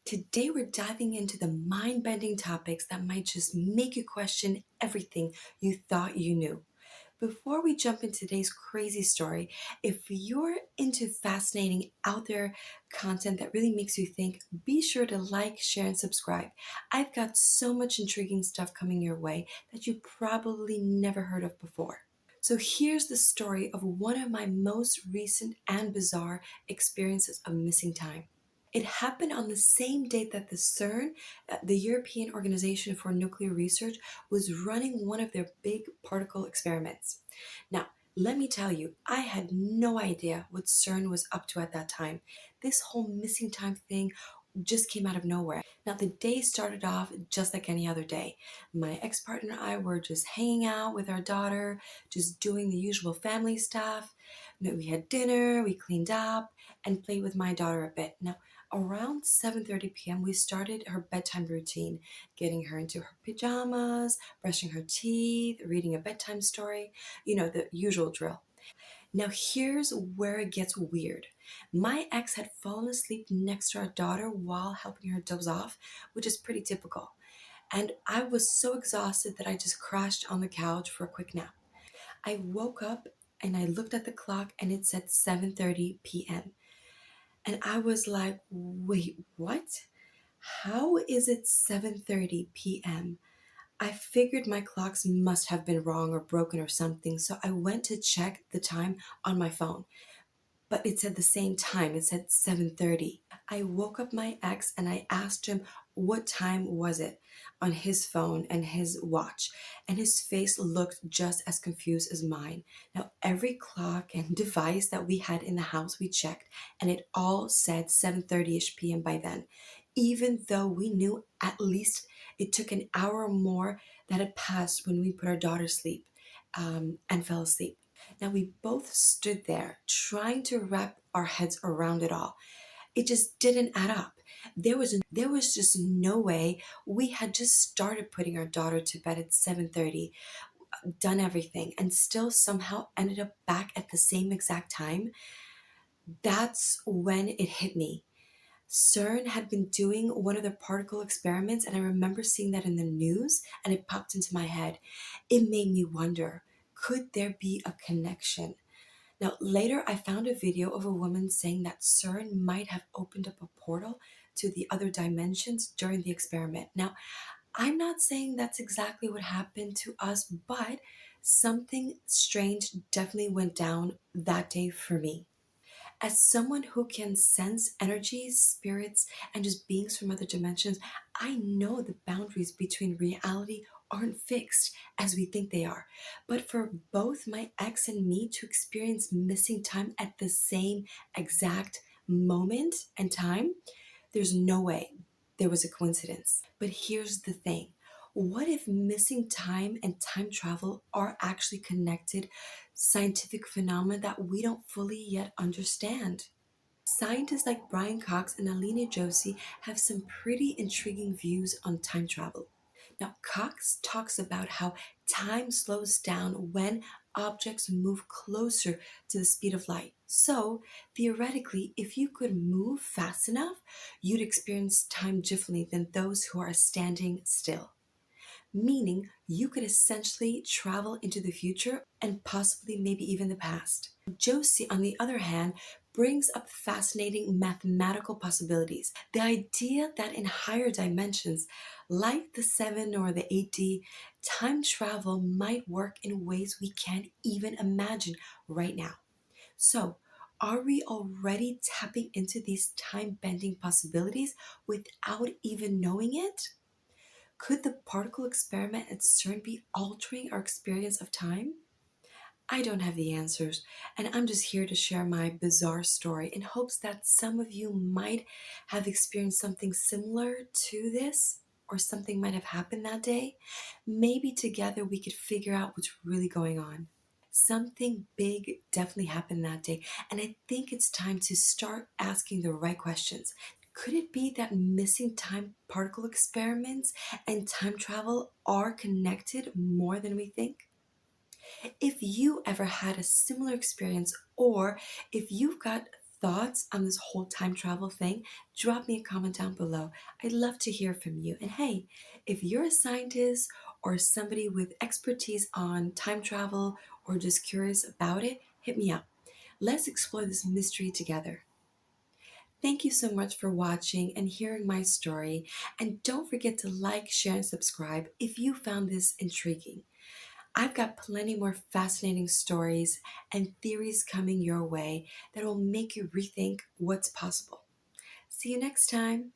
Today, we're diving into the mind bending topics that might just make you question everything you thought you knew. Before we jump into today's crazy story, if you're into fascinating out there content that really makes you think, be sure to like, share, and subscribe. I've got so much intriguing stuff coming your way that you probably never heard of before. So here's the story of one of my most recent and bizarre experiences of missing time. It happened on the same date that the CERN, the European Organization for Nuclear Research, was running one of their big particle experiments. Now, let me tell you, I had no idea what CERN was up to at that time. This whole missing time thing just came out of nowhere. Now, the day started off just like any other day. My ex partner and I were just hanging out with our daughter, just doing the usual family stuff. We had dinner, we cleaned up, and played with my daughter a bit. Now, around 7:30 p.m., we started her bedtime routine, getting her into her pajamas, brushing her teeth, reading a bedtime story, the usual drill. Now, here's where it gets weird. My ex had fallen asleep next to our daughter while helping her doze off, which is pretty typical. And I was so exhausted that I just crashed on the couch for a quick nap. I woke up and I looked at the clock and it said 7:30 p.m. And I was like, wait, what? How is it 7:30 p.m.? I figured my clocks must have been wrong or broken or something, so I went to check the time on my phone. But it said the same time. It said 7:30. I woke up my ex and I asked him what time was it on his phone and his watch, and his face looked just as confused as mine. Now, every clock and device that we had in the house we checked, and it all said 7:30ish p.m. by then, even though we knew at least it took an hour or more that had passed when we put our daughter to sleep and fell asleep. Now we both stood there trying to wrap our heads around it all. It just didn't add up. There was just no way. We had just started putting our daughter to bed at 7:30, done everything, and still somehow ended up back at the same exact time. That's when it hit me. CERN had been doing one of the particle experiments, and I remember seeing that in the news, and it popped into my head. It made me wonder, could there be a connection? Now, later, I found a video of a woman saying that CERN might have opened up a portal to the other dimensions during the experiment. Now, I'm not saying that's exactly what happened to us, but something strange definitely went down that day for me. As someone who can sense energies, spirits, and just beings from other dimensions, I know the boundaries between reality aren't fixed as we think they are. But for both my ex and me to experience missing time at the same exact moment and time, there's no way there was a coincidence. But here's the thing. What if missing time and time travel are actually connected scientific phenomena that we don't fully yet understand? Scientists like Brian Cox and Nalini Joshi have some pretty intriguing views on time travel. Now, Cox talks about how time slows down when objects move closer to the speed of light. So, theoretically, if you could move fast enough, you'd experience time differently than those who are standing still, meaning you could essentially travel into the future and possibly maybe even the past. Josie, on the other hand, brings up fascinating mathematical possibilities. The idea that in higher dimensions, like the 7 or the 8D, time travel might work in ways we can't even imagine right now. So, are we already tapping into these time bending possibilities without even knowing it? Could the particle experiment at CERN be altering our experience of time? I don't have the answers, and I'm just here to share my bizarre story in hopes that some of you might have experienced something similar to this, or something might have happened that day. Maybe together we could figure out what's really going on. Something big definitely happened that day, and I think it's time to start asking the right questions. Could it be that missing time particle experiments and time travel are connected more than we think? If you ever had a similar experience, or if you've got thoughts on this whole time travel thing, drop me a comment down below. I'd love to hear from you. And hey, if you're a scientist or somebody with expertise on time travel or just curious about it, hit me up. Let's explore this mystery together. Thank you so much for watching and hearing my story. And don't forget to like, share, and subscribe if you found this intriguing. I've got plenty more fascinating stories and theories coming your way that will make you rethink what's possible. See you next time.